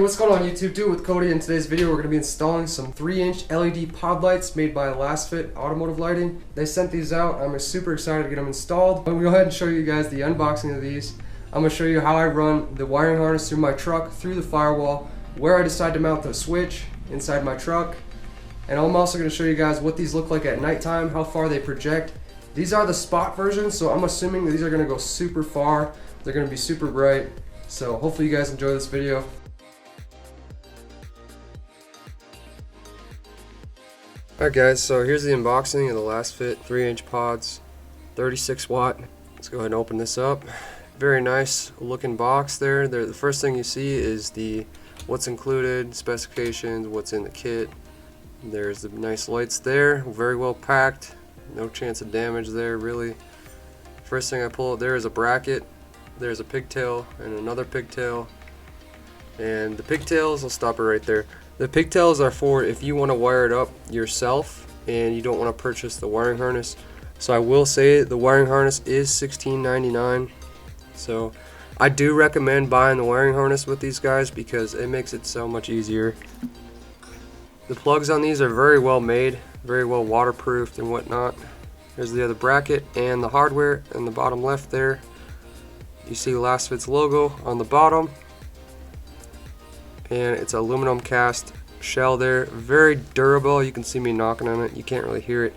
what's going on YouTube? Do it with Cody. In today's video we're going to be installing some 3-inch LED pod lights made by Lasfit Auto Lighting. They sent these out. I'm super excited to get them installed. I'm going to go ahead and show you guys the unboxing of these. I'm going to show you how I run the wiring harness through my truck, through the firewall, where I decide to mount the switch inside my truck. And I'm also going to show you guys what these look like at nighttime, how far they project. These are the spot versions, so I'm assuming that these are going to go super far. They're going to be super bright. So hopefully you guys enjoy this video. Alright guys, so here's the unboxing of the Lasfit 3-inch pods, 36 watt. Let's go ahead and open this up. Very nice looking box there. The first thing you see is the what's included, specifications, what's in the kit. There's the nice lights there, very well packed, no chance of damage there really. First thing I pull out there is a bracket. There's a pigtail and another pigtail. And the pigtails, I'll stop it right there. The pigtails are for if you want to wire it up yourself and you don't want to purchase the wiring harness. So I will say the wiring harness is $16.99. So I do recommend buying the wiring harness with these guys because it makes it so much easier. The plugs on these are very well made, very well waterproofed and whatnot. There's the other bracket and the hardware in the bottom left there. You see Lasfit's logo on the bottom. And it's aluminum cast shell there, very durable. You can see me knocking on it, you can't really hear it,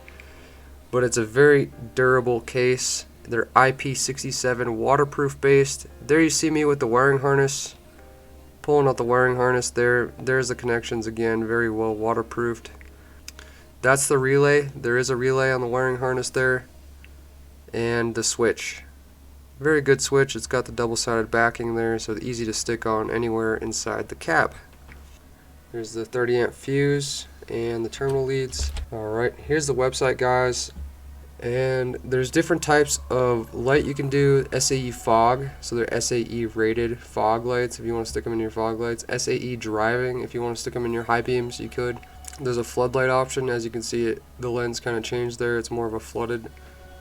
but it's a very durable case. They're IP67 waterproof based. There you see me with the wiring harness, pulling out the wiring harness there. There's the connections again, very well waterproofed. That's the relay. There is a relay on the wiring harness there, and the switch. Very good switch. It's got the double-sided backing there, so it's easy to stick on anywhere inside the cab. There's the 30 amp fuse and the terminal leads. Alright, here's the website guys, and there's different types of light you can do. SAE fog, so they're SAE rated fog lights if you want to stick them in your fog lights. SAE driving, if you want to stick them in your high beams you could. There's a floodlight option. As you can see, the lens kind of changed there. It's more of a flooded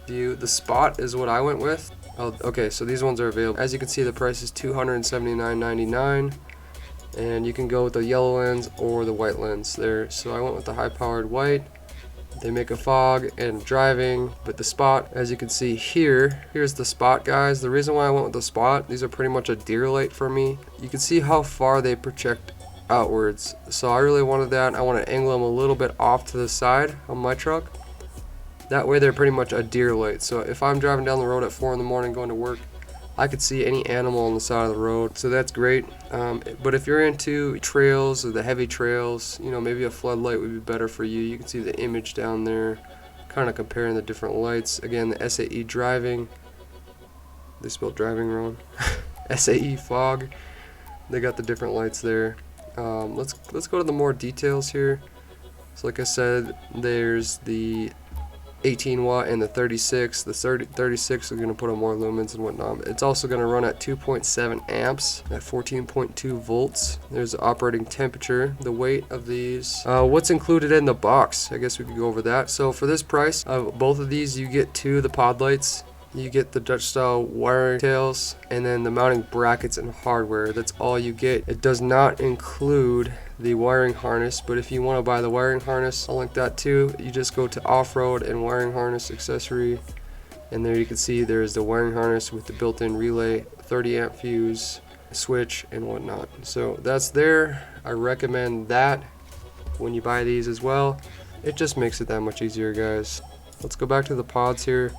view. The spot is what I went with. Okay, so these ones are available. As you can see, the price is $279.99, and you can go with the yellow lens or the white lens there. So I went with the high-powered white. They make a fog and driving, but the spot, as you can see here, here's the spot guys. The reason why I went with the spot, these are pretty much a deer light for me. You can see how far they project outwards, so I really wanted that. I want to angle them a little bit off to the side on my truck. That way they're pretty much a deer light, so if I'm driving down the road at 4 in the morning going to work, I could see any animal on the side of the road, so that's great. But if you're into trails or the heavy trails, you know, maybe a floodlight would be better for you. You can see the image down there, kind of comparing the different lights. Again, the SAE driving, they spelled driving wrong. SAE fog, they got the different lights there. Let's go to the more details here. So like I said, there's the 18 watt and the 36. The 36 are going to put on more lumens and whatnot. It's also going to run at 2.7 amps at 14.2 volts. There's the operating temperature, the weight of these, what's included in the box. I guess we could go over that. So for this price of both of these, you get two of the pod lights. You get the Dutch style wiring tails and then the mounting brackets and hardware. That's all you get. It does not include the wiring harness, but if you want to buy the wiring harness, I'll link that too. You just go to off-road and wiring harness accessory, and there you can see there's the wiring harness with the built-in relay, 30 amp fuse, switch and whatnot. So that's there. I recommend that when you buy these as well. It just makes it that much easier guys. Let's go back to the pods here.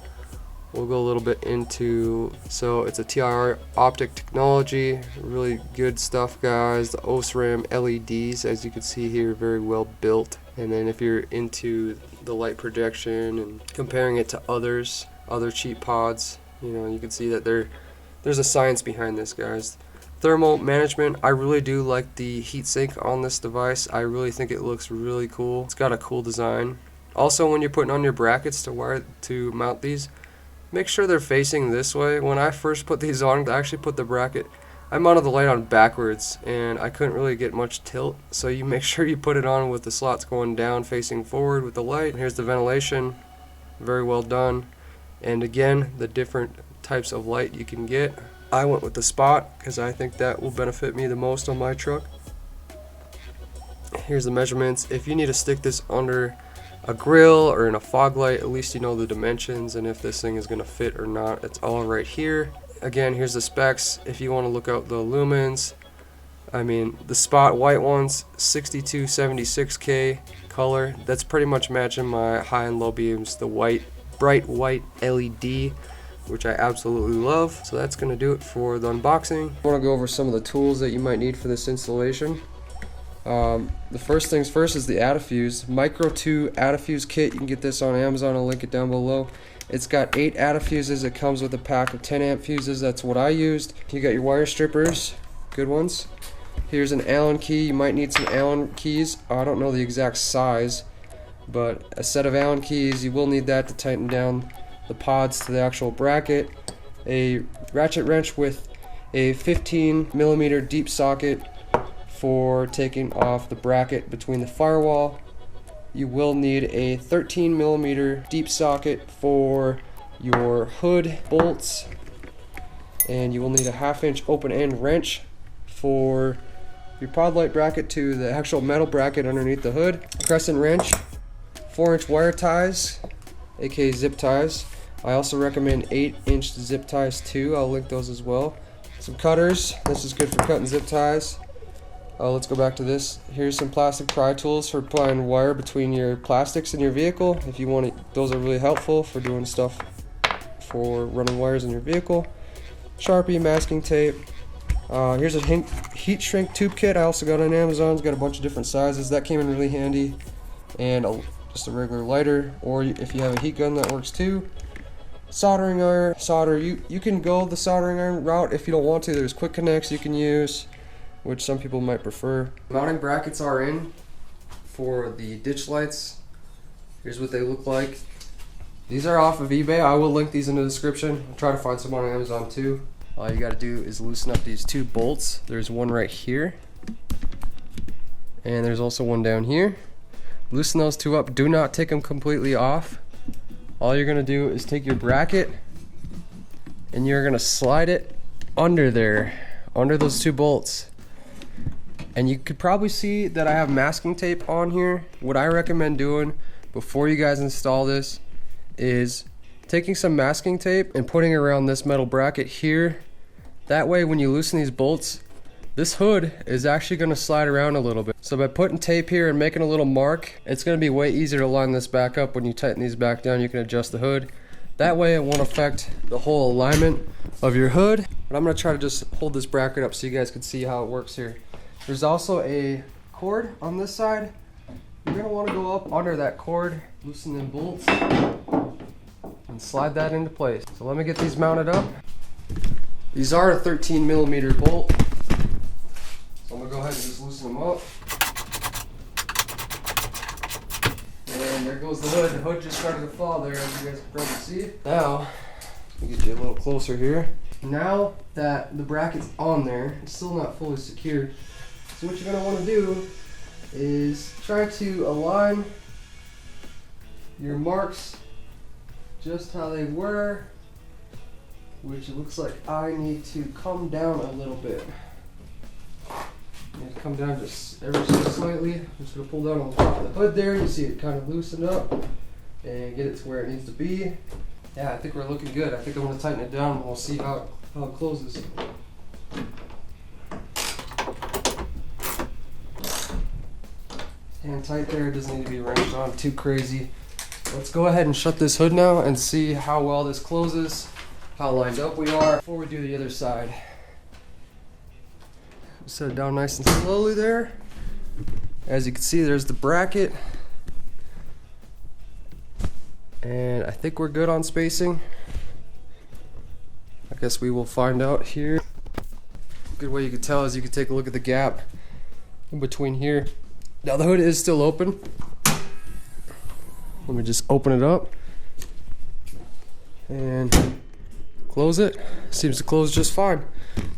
We'll go a little bit into, so it's a TIR optic technology, really good stuff guys. The OSRAM LEDs, as you can see here, very well built. And then if you're into the light projection and comparing it to other cheap pods, you know, you can see that there's a science behind this guys. Thermal management, I really do like the heatsink on this device. I really think it looks really cool. It's got a cool design. Also, when you're putting on your brackets to mount these, make sure they're facing this way. When I first put these on, I actually put the bracket, I mounted the light on backwards and I couldn't really get much tilt, so you make sure you put it on with the slots going down facing forward with the light. Here's the ventilation, very well done. And again, the different types of light you can get. I went with the spot because I think that will benefit me the most on my truck. here's the measurements. If you need to stick this under a grill or in a fog light, at least you know the dimensions and if this thing is going to fit or not. It's all right here. Again, here's the specs. If you want to look out the lumens, I mean, the spot white ones, 6276K color. That's pretty much matching my high and low beams, the white, bright white LED, which I absolutely love. So that's going to do it for the unboxing. I want to go over some of the tools that you might need for this installation. The first things first is the Adafuse Micro 2 Adafuse kit. You can get this on Amazon. I'll link it down below. It's got 8 Adafuses. It comes with a pack of 10 amp fuses. That's what I used. You got your wire strippers, good ones. Here's an Allen key. You might need some Allen keys. I don't know the exact size, but a set of Allen keys. You will need that to tighten down the pods to the actual bracket. A ratchet wrench with a 15mm deep socket for taking off the bracket between the firewall. You will need a 13mm deep socket for your hood bolts, and you will need a 1/2 inch open end wrench for your pod light bracket to the actual metal bracket underneath the hood. Crescent wrench, 4-inch wire ties, aka zip ties. I also recommend 8-inch zip ties too. I'll link those as well. Some cutters. This is good for cutting zip ties. Let's go back to this. Here's some plastic pry tools for applying wire between your plastics in your vehicle. If you want it, those are really helpful for doing stuff for running wires in your vehicle. Sharpie, masking tape. Here's a heat shrink tube kit. I also got on Amazon. It's got a bunch of different sizes. That came in really handy. And just a regular lighter, or if you have a heat gun, that works too. Soldering iron. You can go the soldering iron route if you don't want to. There's quick connects you can use, which some people might prefer. Mounting brackets are in for the ditch lights. Here's what they look like. These are off of eBay. I will link these in the description. I'll try to find some on Amazon too. All you got to do is loosen up these 2 bolts. There's one right here, and there's also one down here. Loosen those 2 up. Do not take them completely off. All you're going to do is take your bracket and you're going to slide it under there, under those 2 bolts. And you could probably see that I have masking tape on here. What I recommend doing before you guys install this is taking some masking tape and putting it around this metal bracket here. That way when you loosen these bolts, this hood is actually going to slide around a little bit. So by putting tape here and making a little mark, it's going to be way easier to line this back up. When you tighten these back down, you can adjust the hood. That way it won't affect the whole alignment of your hood. But I'm going to try to just hold this bracket up so you guys can see how it works here. There's also a cord on this side. You're going to want to go up under that cord, loosen the bolts, and slide that into place. So let me get these mounted up. These are a 13mm bolt. So I'm going to go ahead and just loosen them up. And there goes the hood. The hood just started to fall there, as you guys can probably see. Now, let me get you a little closer here. Now that the bracket's on there, it's still not fully secured. So what you're going to want to do is try to align your marks just how they were, which it looks like I need to come down a little bit. I need to come down just ever so slightly. I'm just going to pull down on top of the hood there. You see it kind of loosened up and get it to where it needs to be. Yeah, I think we're looking good. I think I'm going to tighten it down and we'll see how it closes. Hand tight there, it doesn't need to be wrenched on too crazy. Let's go ahead and shut this hood now and see how well this closes, how lined up we are before we do the other side. Set it down nice and slowly there. As you can see, there's the bracket. And I think we're good on spacing. I guess we will find out here. Good way you can tell is you can take a look at the gap in between here. Now the hood is still open. Let me just open it up and close it. Seems to close just fine.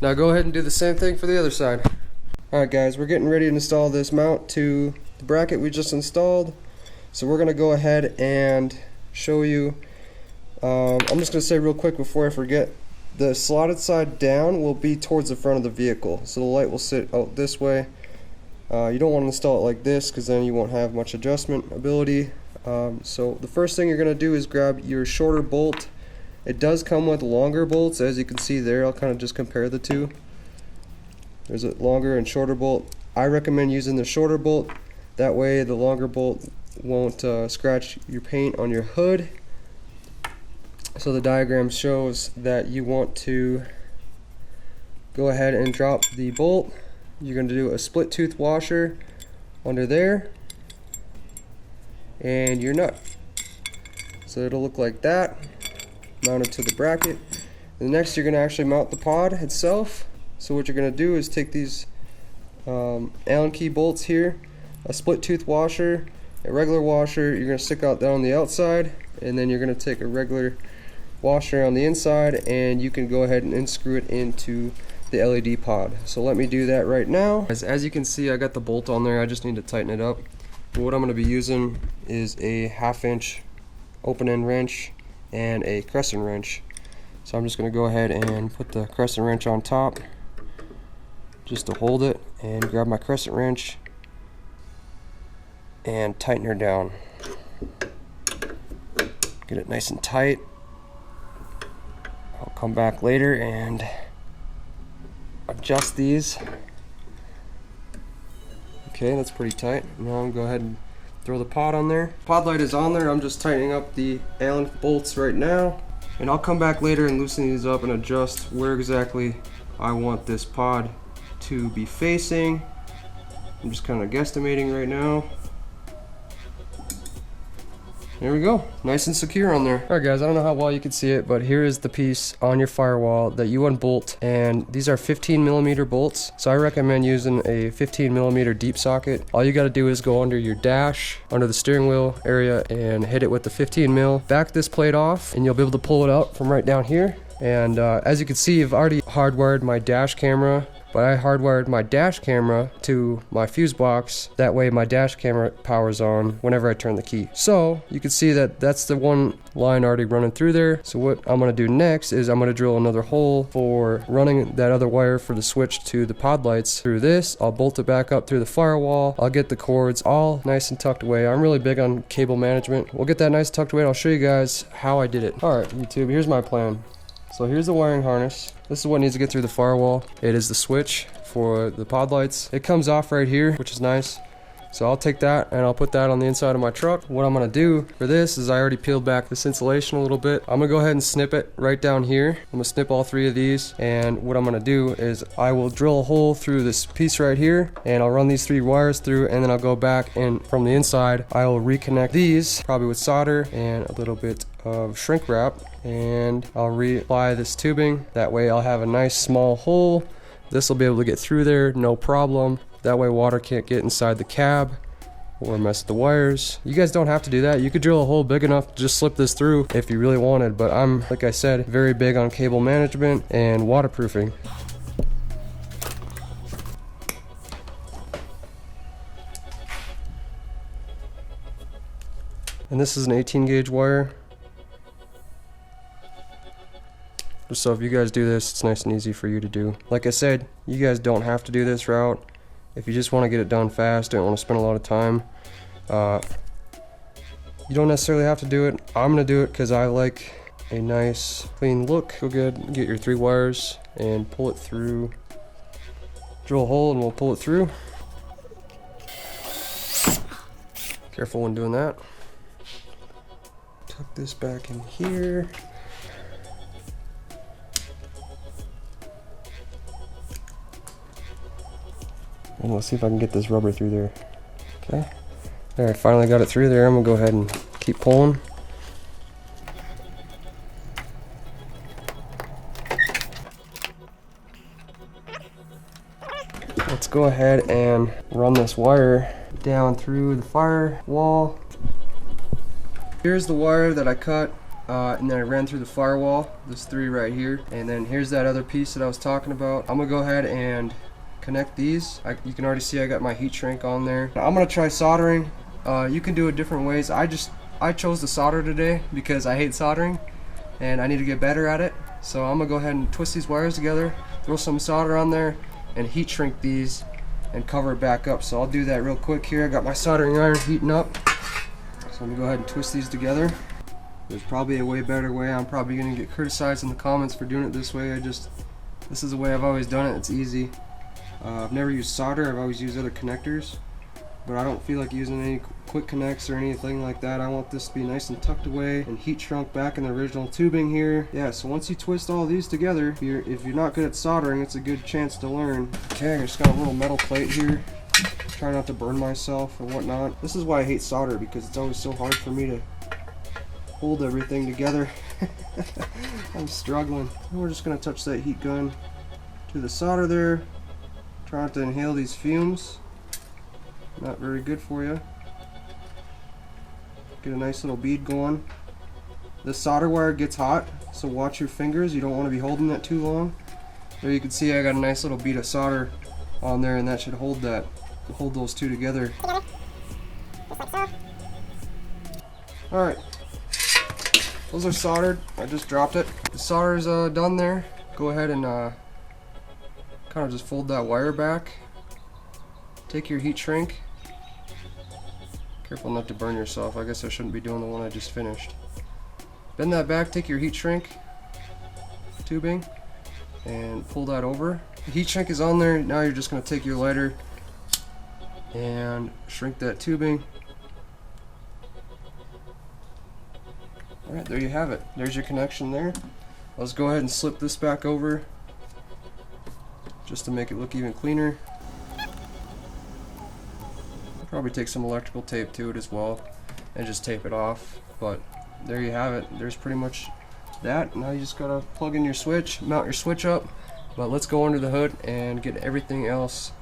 Now go ahead and do the same thing for the other side. Alright guys, we're getting ready to install this mount to the bracket we just installed. So we're going to go ahead and show you. I'm just going to say real quick before I forget, the slotted side down will be towards the front of the vehicle. So the light will sit out this way. You don't want to install it like this because then you won't have much adjustment ability. So the first thing you're going to do is grab your shorter bolt. It does come with longer bolts, as you can see there. I'll kind of just compare the two. There's a longer and shorter bolt. I recommend using the shorter bolt. That way the longer bolt won't scratch your paint on your hood. So the diagram shows that you want to go ahead and drop the bolt. You're going to do a split tooth washer under there and your nut. So it'll look like that, mounted to the bracket. And next you're going to actually mount the pod itself. So what you're going to do is take these Allen key bolts here, a split tooth washer, a regular washer, you're going to stick out down the outside, and then you're going to take a regular washer on the inside, and you can go ahead and unscrew it into the LED pod. So let me do that right now. As you can see, I got the bolt on there. I just need to tighten it up. But what I'm going to be using is a 1/2 inch open end wrench and a crescent wrench. So I'm just going to go ahead and put the crescent wrench on top just to hold it, and grab my crescent wrench and tighten her down. Get it nice and tight. I'll come back later and adjust these. Okay, that's pretty tight. Now I'm going to go ahead and throw the pod on there. Pod light is on there. I'm just tightening up the Allen bolts right now, and I'll come back later and loosen these up and adjust where exactly I want this pod to be facing. I'm just kind of guesstimating right now. There we go, nice and secure on there. Alright guys, I don't know how well you can see it, but here is the piece on your firewall that you unbolt, and these are 15mm bolts, so I recommend using a 15mm deep socket. All you got to do is go under your dash, under the steering wheel area, and hit it with the 15mm. Back this plate off, and you'll be able to pull it out from right down here. And as you can see, I've already hardwired my dash camera, but I hardwired my dash camera to my fuse box. That way my dash camera powers on whenever I turn the key. So you can see that that's the one line already running through there. So what I'm going to do next is I'm going to drill another hole for running that other wire for the switch to the pod lights through this. I'll bolt it back up through the firewall. I'll get the cords all nice and tucked away. I'm really big on cable management. We'll get that nice tucked away, and I'll show you guys how I did it. Alright YouTube, here's my plan. So here's the wiring harness. This is what needs to get through the firewall. It is the switch for the pod lights. It comes off right here, which is nice. So I'll take that and I'll put that on the inside of my truck. What I'm gonna do for this is I already peeled back this insulation a little bit. I'm gonna go ahead and snip it right down here. I'm gonna snip all 3 of these, and what I'm gonna do is I will drill a hole through this piece right here, and I'll run these 3 wires through, and then I'll go back and from the inside I will reconnect these, probably with solder and a little bit of shrink wrap, and I'll reapply this tubing. That way I'll have a nice small hole. This will be able to get through there, no problem. That way water can't get inside the cab or mess with the wires. You guys don't have to do that. You could drill a hole big enough to just slip this through if you really wanted, but I'm, like I said, very big on cable management and waterproofing. And this is an 18 gauge wire. So if you guys do this, it's nice and easy for you to do. Like I said, you guys don't have to do this route. If you just want to get it done fast, don't want to spend a lot of time, you don't necessarily have to do it. I'm going to do it because I like a nice clean look. Go good, get your 3 wires and pull it through. Drill a hole and we'll pull it through. Careful when doing that. Tuck this back in here. And we'll see if I can get this rubber through there. Okay. Alright, finally got it through there. I'm going to go ahead and keep pulling. Let's go ahead and run this wire down through the firewall. Here's the wire that I cut, and then I ran through the firewall. There's 3 right here. And then here's that other piece that I was talking about. I'm going to go ahead and connect these. You can already see I got my heat shrink on there. I'm gonna try soldering. You can do it different ways. I chose to solder today because I hate soldering and I need to get better at it. So I'm gonna go ahead and twist these wires together, throw some solder on there, and heat shrink these and cover it back up. So I'll do that real quick here. I got my soldering iron heating up. So let me go ahead and twist these together. There's probably a way better way. I'm probably going to get criticized in the comments for doing it this way. This is the way I've always done it. It's easy. I've never used solder. I've always used other connectors. But I don't feel like using any quick connects or anything like that. I want this to be nice and tucked away and heat shrunk back in the original tubing here. Yeah, so once you twist all these together, if you're not good at soldering, it's a good chance to learn. Okay, I just got a little metal plate here. Try not to burn myself or whatnot. This is why I hate solder, because it's always so hard for me to hold everything together. I'm struggling. And we're just going to touch that heat gun to the solder there. Try not to inhale these fumes. Not very good for you. Get a nice little bead going. The solder wire gets hot, so watch your fingers. You don't want to be holding that too long. There you can see I got a nice little bead of solder on there, and that should hold those two together. Just like so. Alright. Those are soldered. I just dropped it. The solder's done there. Go ahead and kind of just fold that wire back. Take your heat shrink. Careful not to burn yourself. I guess I shouldn't be doing the one I just finished. Bend that back, take your heat shrink tubing and pull that over. The heat shrink is on there. Now you're just going to take your lighter and shrink that tubing. Alright, there you have it. There's your connection there. Let's go ahead and slip this back over just to make it look even cleaner. Probably take some electrical tape to it as well and just tape it off. But there you have it. There's pretty much that. Now you just gotta plug in your switch, mount your switch up. But let's go under the hood and get everything else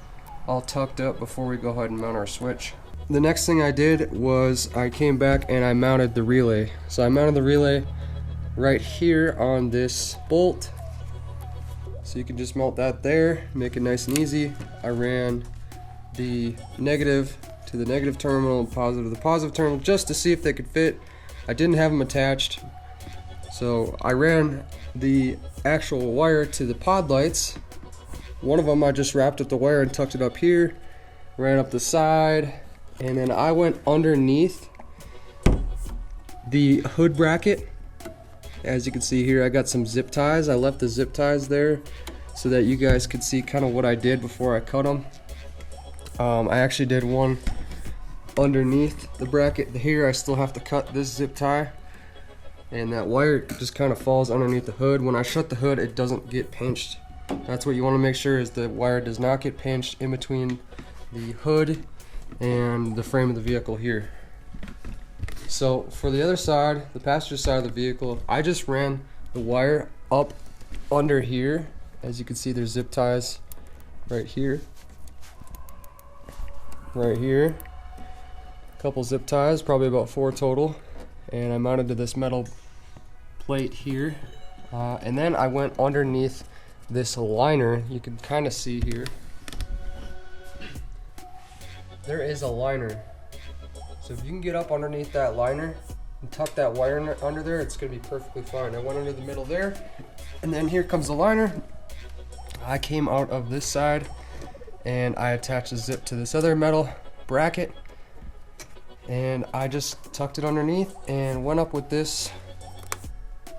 all tucked up before we go ahead and mount our switch. The next thing I did was I came back and I mounted the relay. So I mounted the relay right here on this bolt. So you can just mount that there, make it nice and easy. I ran the negative to the negative terminal and positive to the positive terminal just to see if they could fit. I didn't have them attached, so I ran the actual wire to the pod lights. One of them I just wrapped up the wire and tucked it up here, ran up the side, and then I went underneath the hood bracket. As you can see here, I got some zip ties. I left the zip ties there so that you guys could see kind of what I did before I cut them. I actually did one underneath the bracket here. I still have to cut this zip tie, and that wire just kind of falls underneath the hood. When I shut the hood, it doesn't get pinched. That's what you want to make sure, is the wire does not get pinched in between the hood and the frame of the vehicle here. So for the other side, the passenger side of the vehicle, I just ran the wire up under here. As you can see, there's zip ties right here, right here, a couple zip ties, probably about 4 total, and I mounted to this metal plate here, and then I went underneath this liner. You can kind of see here, there is a liner, so if you can get up underneath that liner and tuck that wire under there, it's going to be perfectly fine. I went under the middle there, and then here comes the liner. I came out of this side and I attached a zip to this other metal bracket, and I just tucked it underneath and went up with this.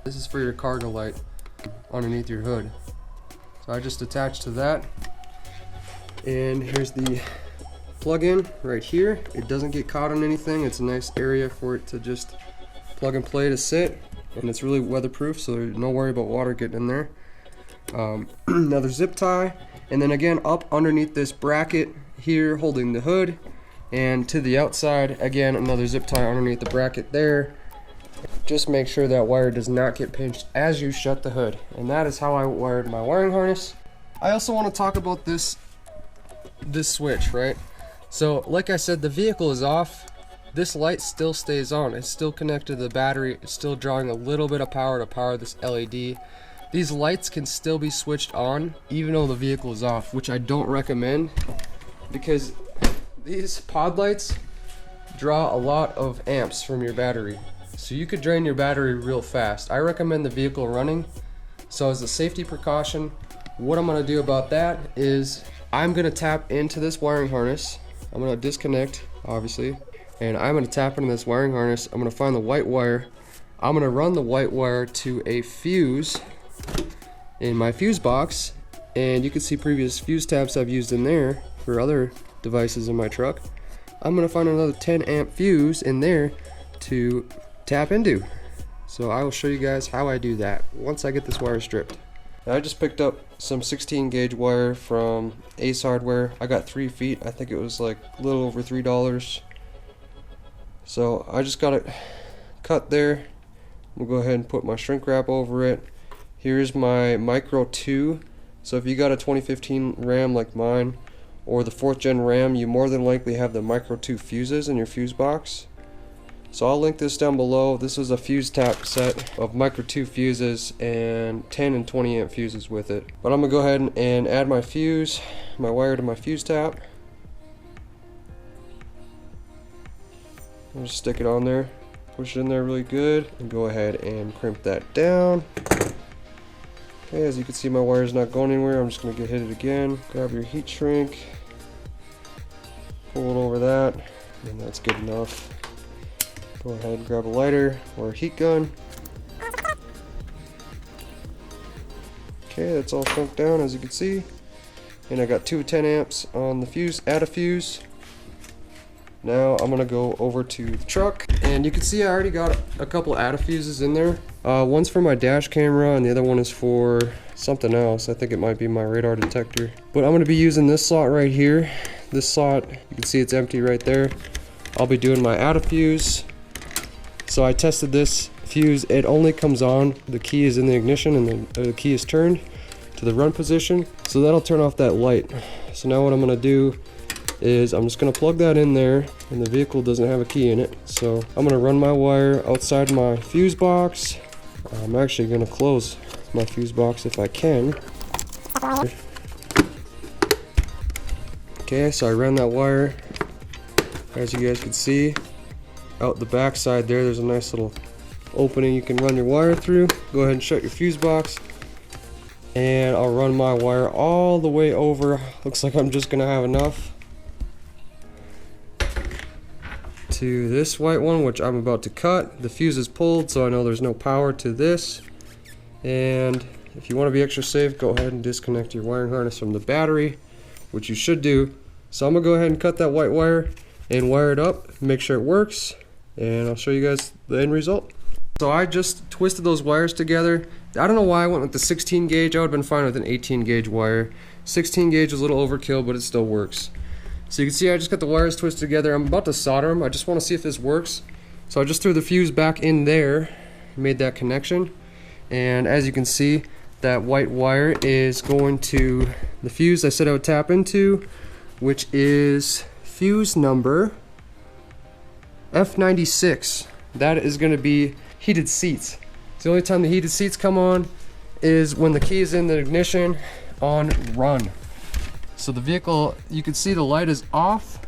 This is for your cargo light underneath your hood. So I just attached to that, and here's the plug-in right here. It doesn't get caught on anything. It's a nice area for it to just plug and play to sit, and it's really weatherproof, so there's no worry about water getting in there. Another zip tie, and then again up underneath this bracket here holding the hood, and to the outside again another zip tie underneath the bracket there. Just make sure that wire does not get pinched as you shut the hood, and that is how I wired my wiring harness. I also want to talk about this switch, right? So like I said, the vehicle is off. This light still stays on. It's still connected to the battery. It's still drawing a little bit of power to power this LED. These lights can still be switched on even though the vehicle is off, which I don't recommend, because these pod lights draw a lot of amps from your battery. So you could drain your battery real fast. I recommend the vehicle running. So as a safety precaution, what I'm going to do about that is I'm gonna tap into this wiring harness. I'm gonna disconnect, obviously, and I'm gonna tap into this wiring harness. I'm gonna find the white wire. I'm gonna run the white wire to a fuse in my fuse box, and you can see previous fuse tabs I've used in there for other devices in my truck. I'm gonna find another 10 amp fuse in there to tap into. So I will show you guys how I do that once I get this wire stripped. Now I just picked up some 16 gauge wire from Ace Hardware. I got 3 feet. I think it was like a little over $3. So I just got it cut there. We'll go ahead and put my shrink wrap over it. Here's my Micro 2. So if you got a 2015 RAM like mine, or the 4th gen RAM, you more than likely have the Micro 2 fuses in your fuse box. So I'll link this down below. This is a fuse tap set of Micro 2 fuses and 10 and 20 amp fuses with it. But I'm gonna go ahead and add my fuse, my wire to my fuse tap. I'll just stick it on there, push it in there really good, and go ahead and crimp that down. Okay, as you can see, my wire's not going anywhere. I'm just gonna hit it again. Grab your heat shrink, pull it over that, and that's good enough. Go ahead and grab a lighter or a heat gun. Okay, that's all shrunk down as you can see. And I got 2 10 amps on the fuse, add a fuse. Now I'm gonna go over to the truck, and you can see I already got a couple add a fuses in there. One's for my dash camera and the other one is for something else. I think it might be my radar detector. But I'm gonna be using this slot right here. This slot, you can see it's empty right there. I'll be doing my add a fuse. So I tested this fuse. It only comes on, the key is in the ignition and the key is turned to the run position. So that'll turn off that light. So now what I'm gonna do is I'm just gonna plug that in there, and the vehicle doesn't have a key in it. So I'm gonna run my wire outside my fuse box. I'm actually gonna close my fuse box if I can. Okay, so I ran that wire, as you guys can see, out the back side there. There's a nice little opening you can run your wire through. Go ahead and shut your fuse box, and I'll run my wire all the way over. Looks like I'm just gonna have enough to this white one, which I'm about to cut. The fuse is pulled, so I know there's no power to this. And if you want to be extra safe, go ahead and disconnect your wiring harness from the battery, which you should do. So I'm gonna go ahead and cut that white wire and wire it up, make sure it works, and I'll show you guys the end result. So I just twisted those wires together. I don't know why I went with the 16 gauge. I would have been fine with an 18 gauge wire. 16 gauge is a little overkill, but it still works. So you can see I just got the wires twisted together. I'm about to solder them. I just want to see if this works. So I just threw the fuse back in there, made that connection, and as you can see, that white wire is going to the fuse I said I would tap into, which is fuse number F96. That is going to be heated seats. The only time the heated seats come on is when the key is in the ignition on run. So the vehicle, you can see the light is off.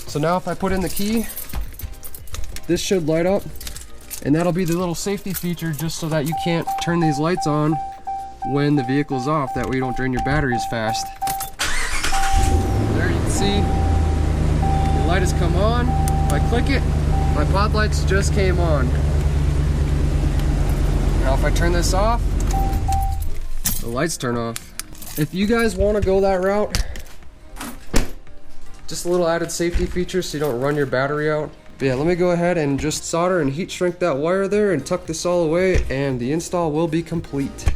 So now if I put in the key, this should light up, and that'll be the little safety feature just so that you can't turn these lights on when the vehicle's off. That way you don't drain your battery as fast. There you can see the light has come on. If I click it, my pod lights just came on. Now if I turn this off, the lights turn off. If you guys want to go that route, just a little added safety feature so you don't run your battery out. But yeah, let me go ahead and just solder and heat shrink that wire there and tuck this all away, and the install will be complete.